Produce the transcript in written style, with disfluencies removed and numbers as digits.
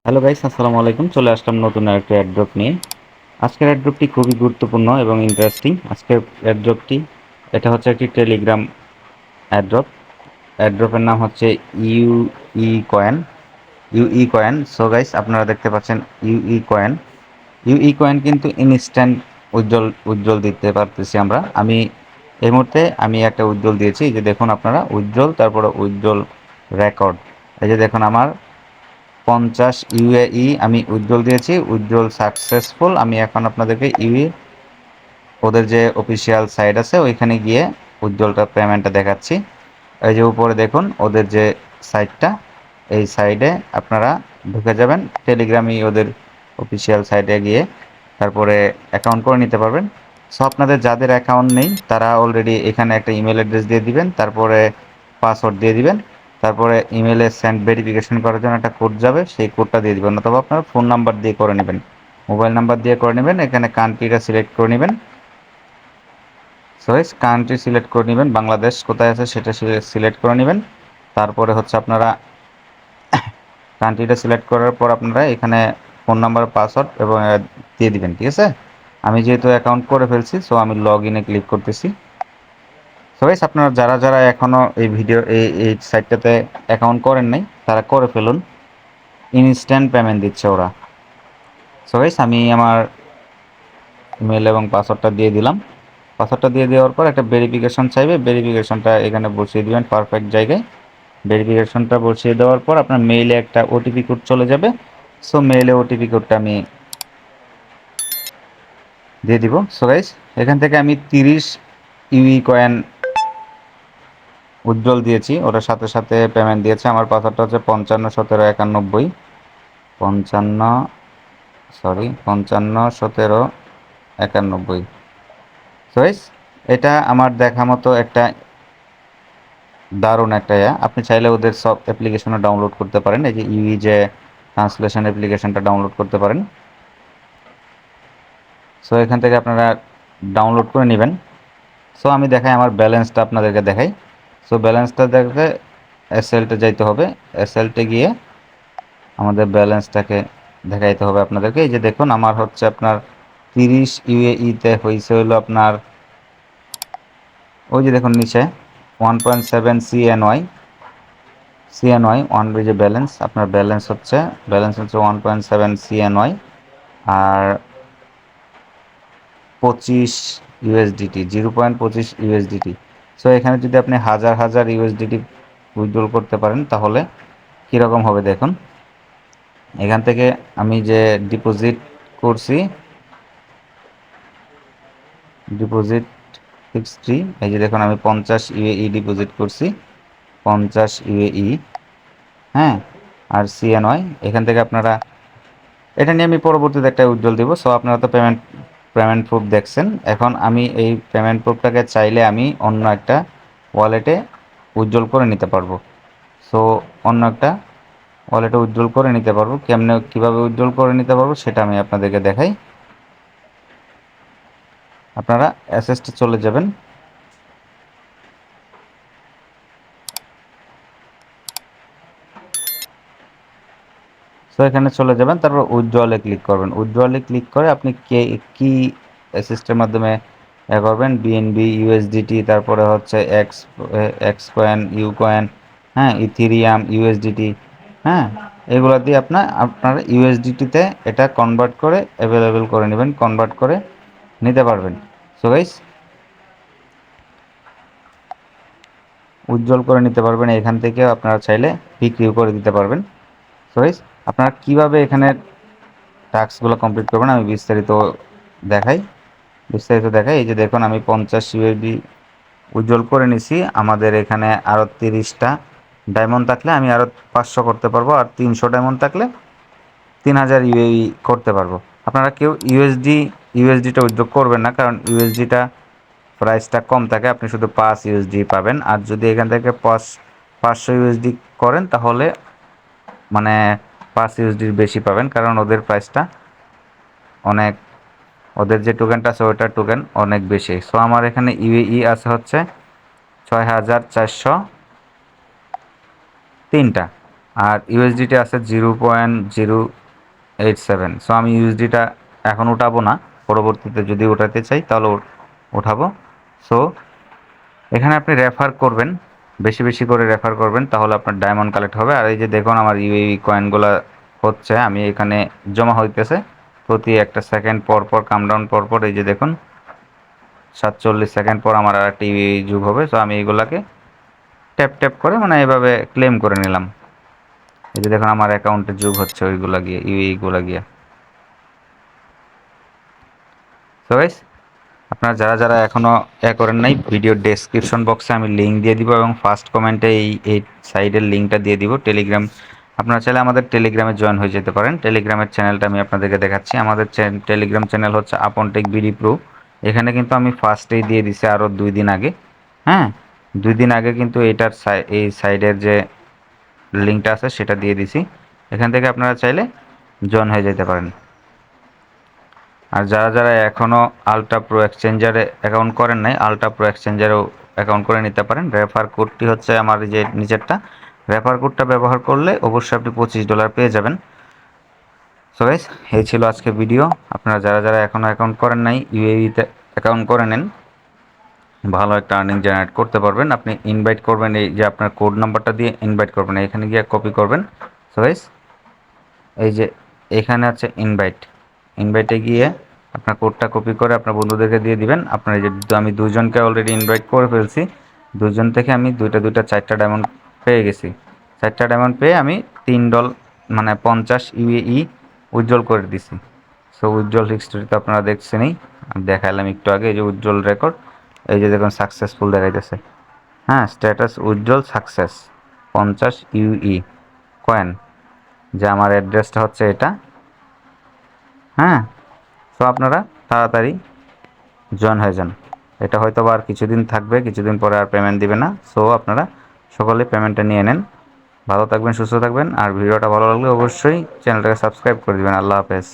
Hello guys, আসসালামু আলাইকুম। চলে আসলাম নতুন আরেকটা অ্যাড্রপ নিয়ে। আজকের অ্যাড্রপটি খুবই গুরুত্বপূর্ণ এবং ইন্টারেস্টিং। আজকের অ্যাড্রপটি এটা হচ্ছে একটি টেলিগ্রাম অ্যাড্রপ। অ্যাড্রপের নাম হচ্ছে UE coin. UE coin. So guys, আপনারা দেখতে পাচ্ছেন ইউই কয়েন। ইউই কয়েন কিন্তু ইনস্ট্যান্ট উজ্জ্বল উজ্জ্বল দিতে পারতেছি আমরা। এই মুহূর্তে আমি একটা উজ্জ্বল দিয়েছি। এই যে দেখুন আপনারা, উজ্জ্বল, তারপরে উজ্জ্বল রেকর্ড। এই যে দেখুন আমার 50 ইউএই আমি উজ্জ্বল দিয়েছি, উজ্জ্বল সাকসেসফুল। আমি এখন আপনাদেরকে ওদের যে অফিসিয়াল সাইট আছে ওইখানে গিয়ে উজ্জ্বলটা পেমেন্টটা দেখাচ্ছি। এই যে উপরে দেখুন ওদের যে সাইটটা, এই সাইডে আপনারা ঢুকে যাবেন। টেলিগ্রামই ওদের অফিসিয়াল সাইটে গিয়ে তারপরে অ্যাকাউন্ট করে নিতে পারবেন। সো আপনাদের যাদের অ্যাকাউন্ট নেই তারা অলরেডি এখানে একটা ইমেল অ্যাড্রেস দিয়ে দিবেন, তারপরে পাসওয়ার্ড দিয়ে দিবেন, তারপরে ইমেলে সেন্ড ভেরিফিকেশন করার জন্য একটা কোড যাবে, সেই কোডটা দিয়ে দিবেন, অথবা আপনার ফোন নাম্বার দিয়ে করে নেবেন, মোবাইল নাম্বার দিয়ে করে নেবেন। এখানে কান্ট্রিটা সিলেক্ট করে নেবেন। সো কান্ট্রি সিলেক্ট করে নেবেন, বাংলাদেশ কোথায় আছে সেটা সিলেক্ট করে নেবেন। তারপরে হচ্ছে আপনারা কান্ট্রিটা সিলেক্ট করার পর আপনারা এখানে ফোন নাম্বার, পাসওয়ার্ড এবং দিয়ে দিবেন। ঠিক আছে, আমি যেহেতু অ্যাকাউন্ট করে ফেলছি সো আমি লগ ইনে ক্লিক করতেছি। সো গাইস, আপনারা যারা যারা এখনও এই সাইটটাতে অ্যাকাউন্ট করেন নাই তারা করে ফেলুন। ইনস্ট্যান্ট পেমেন্ট দিচ্ছে ওরা। সো গাইস, আমি আমার ইমেল এবং পাসওয়ার্ডটা দিয়ে দিলাম। পাসওয়ার্ডটা দিয়ে দেওয়ার পর একটা ভেরিফিকেশন চাইবে, ভেরিফিকেশনটা এখানে বসিয়ে দিবেন পারফেক্ট জায়গায়। ভেরিফিকেশনটা বসিয়ে দেওয়ার পর আপনার মেইলে একটা ওটিপি কোড চলে যাবে। সো মেইলে ওটিপি কোডটা আমি দিয়ে দিব। সো গাইস, এখান থেকে আমি 30 ইউই কয়েন উজ্জ্বল দিয়েছি, ওটার সাথে সাথে পেমেন্ট দিয়েছে। আমার পাসওয়ার্ডটা হচ্ছে 55 17 91, 55 55 17 91। সো গাইস, এটা আমার দেখা মতো একটা দারুণ একটা আপনি চাইলে ওদের সব অ্যাপ্লিকেশনও ডাউনলোড করতে পারেন। এই যে ইউই যে ট্রান্সলেশন অ্যাপ্লিকেশনটা ডাউনলোড করতে পারেন। সো এখান থেকে আপনারা ডাউনলোড করে নেবেন। সো আমি দেখাই, আমার ব্যালেন্সটা আপনাদেরকে দেখাই। সো ব্যালেন্সটা দেখতে এসএলটে যাইতে হবে। এসএলটে গিয়ে আমাদের ব্যালেন্সটাকে দেখাইতে হবে আপনাদেরকে। এই যে দেখুন, আমার হচ্ছে আপনার 30 ইউএইতে হয়েছে হলো আপনার, ওই যে দেখুন নিচে 1.7 সিএনওয়াই ওয়ান। যে ব্যালেন্স, আপনার ব্যালেন্স হচ্ছে 1.7 সিএনওয়াই আর 25 ইউএসডিটি, 0.25 ইউএসডিটি। সো এখানে যদি আপনি হাজার হাজার ইউএসডিটি উইথড্রল করতে পারেন তাহলে কীরকম হবে দেখুন। এখান থেকে আমি যে ডিপোজিট করছি, ডিপোজিট হিস্ট্রি, এই যে দেখুন আমি 50 ইউএই ডিপোজিট করছি, 50 ইউএই। হ্যাঁ, আর সিএনওয়াই এখান থেকে আপনারা, এটা নিয়ে আমি পরবর্তীতে একটা উজ্জ্বল দিব। সো আপনারা তো পেমেন্ট পেমেন্ট প্রুফ দেখছেন। এখন আমি এই পেমেন্ট প্রুফটাকে চাইলে আমি অন্য একটা ওয়ালেটে উজ্জ্বল করে নিতে পারবো। সো অন্য একটা ওয়ালেটে উজ্জ্বল করে নিতে পারবো। কেমনে, কীভাবে উজ্জ্বল করে নিতে পারবো সেটা আমি আপনাদেরকে দেখাই। আপনারা অ্যাসেসটে চলে যাবেন। সো এখানে চলে যাবেন, তারপর উজ্জ্বলে ক্লিক করবেন। উজ্জ্বলে ক্লিক করে আপনি কি অ্যাসেস্টের মাধ্যমে করবেন, বিএনবি, ইউএসডিটি, তারপরে হচ্ছে এক্স কয়েন, ইউ কয়েন, হ্যাঁ, ইথিরিয়াম, ইউএসডিটি, হ্যাঁ, এগুলো দিয়ে আপনার ইউএসডিটিতে এটা কনভার্ট করে অ্যাভেলেবেল করে নেবেন, কনভার্ট করে নিতে পারবেন। সো গাইস, উজ্জ্বল করে নিতে পারবেন। এখান থেকে আপনারা চাইলে বিক্রিও করে দিতে পারবেন। সো গাইস, আপনারা কীভাবে এখানে টাস্কগুলো কমপ্লিট করবেন আমি বিস্তারিত দেখাই। এই যে দেখুন, আমি 50 ইউএসডি উজ্জ্বল করে নিছি। আমাদের এখানে আরও 30টা ডায়মন্ড থাকলে আমি আরও 500 করতে পারবো, আর 300 ডায়মন্ড থাকলে 3000 ইউএই করতে পারবো। আপনারা কেউ ইউএসডিটা উইথড্র করবেন না, কারণ ইউএসডিটা প্রাইসটা কম থাকে, আপনি শুধু 5 ইউএসডি পাবেন। আর যদি এখান থেকে 500 ইউএসডি করেন তাহলে মানে 5 ইউএসডির বেশি পাবেন, কারণ ওদের প্রাইসটা অনেক, ওদের যে টোকেনটা আছে ওইটার টোকেন অনেক বেশি। সো আমার এখানে ইউএই আছে হচ্ছে 6403টা। আর ইউএসডিটি আছে 0.087। সো আমি ইউএসডিটা এখন উঠাবো না, পরবর্তীতে যদি উঠাতে চাই তাহলে উঠাবো। সো এখানে আপনি রেফার করবেন, বেশি বেশি করে রেফার করবেন, তাহলে আপনার ডায়মন্ড কালেক্ট হবে। আর এই যে দেখুন আমার ইউএই কয়েনগুলো হচ্ছে, আমি এখানে জমা হইতেছে প্রতি একটা সেকেন্ড পর পর, কামডাউন পর পর। এই যে দেখুন 47 সেকেন্ড পর আমার আর একটা ইউএই যুগ হবে। সো আমি এইগুলাকে ট্যাপ ট্যাপ করে মানে এভাবে ক্লেম করে নিলাম। এই যে দেখুন আমার অ্যাকাউন্টে যুগ হচ্ছে ওইগুলা গিয়ে, ইউএইগুলা গিয়ে। সো গাইস, আপনারা যারা যারা এখনও করেন নাই, ভিডিও ডেসক্রিপশন বক্সে আমি লিঙ্ক দিয়ে দিব এবং ফার্স্ট কমেন্টে এই সাইডের লিঙ্কটা দিয়ে দিব টেলিগ্রাম। আপনারা চাইলে আমাদের টেলিগ্রামে জয়েন হয়ে যেতে পারেন। টেলিগ্রামের চ্যানেলটা আমি আপনাদেরকে দেখাচ্ছি। আমাদের টেলিগ্রাম চ্যানেল হচ্ছে আপনটেক বিডি প্রো। এখানে কিন্তু আমি ফার্স্টেই দিয়ে দিছি আরও 2 দিন আগে। হ্যাঁ, 2 দিন আগে কিন্তু এটার এই সাইডের যে লিঙ্কটা আছে সেটা দিয়ে দিছি। এখান থেকে আপনারা চাইলে জয়েন হয়ে যেতে পারেন। আর যারা যারা এখনও আলট্রা প্রো এক্সচেঞ্জারে অ্যাকাউন্ট করেন নাই, আলট্রা প্রো এক্সচেঞ্জারেও অ্যাকাউন্ট করে নিতে পারেন। রেফার কোডটি হচ্ছে আমার যে নিচেরটা, রেফার কোডটা ব্যবহার করলে অবশ্যই আপনি $25 পেয়ে যাবেন। সো গাইস, এই ছিল আজকে ভিডিও। আপনারা যারা যারা এখনও অ্যাকাউন্ট করেন নাই, ইউএইতে অ্যাকাউন্ট করে নেন, ভালো একটা আর্নিং জেনারেট করতে পারবেন। আপনি ইনভাইট করবেন, এই যে আপনার কোড নাম্বারটা দিয়ে ইনভাইট করবেন, এখানে গিয়ে কপি করবেন। সো গাইস, এই যে এখানে আছে ইনভাইট, ইনভাইটে গিয়ে আপনার কোডটা কপি করে আপনার বন্ধুদেরকে দিয়ে দিবেন। আপনার এই যে আমি 2 জনকে অলরেডি ইনভাইট করে ফেলছি, 2 জন থেকে আমি দুইটা 4টা ডায়মন্ড পেয়ে গেছি। 4টা ডায়মন্ড পেয়ে আমি $3 মানে 50 ইউএই উজ্জ্বল করে দিছি। সো উজ্জ্বল হিস্ট্রিতে আপনারা দেখছেনই, আমি দেখালাম একটু আগে। এই যে উজ্জ্বল রেকর্ড, এই যে দেখুন সাকসেসফুল দেখাইতেছে। হ্যাঁ, স্ট্যাটাস উজ্জ্বল সাকসেস 50 ইউই কয়েন, যে আমার অ্যাড্রেসটা হচ্ছে এটা। হ্যাঁ, সো আপনারা তাড়াতাড়ি জয়েন হয়ে যান। এটা হয়তো আর কিছুদিন থাকবে, কিছুদিন পরে আর পেমেন্ট দিবে না। সো আপনারা সকলে পেমেন্টটা নিয়ে নেন। ভালো থাকবেন, সুস্থ থাকবেন। আর ভিডিওটা ভালো লাগলে অবশ্যই চ্যানেলটাকে সাবস্ক্রাইব করে দেবেন। আল্লাহ হাফেজ।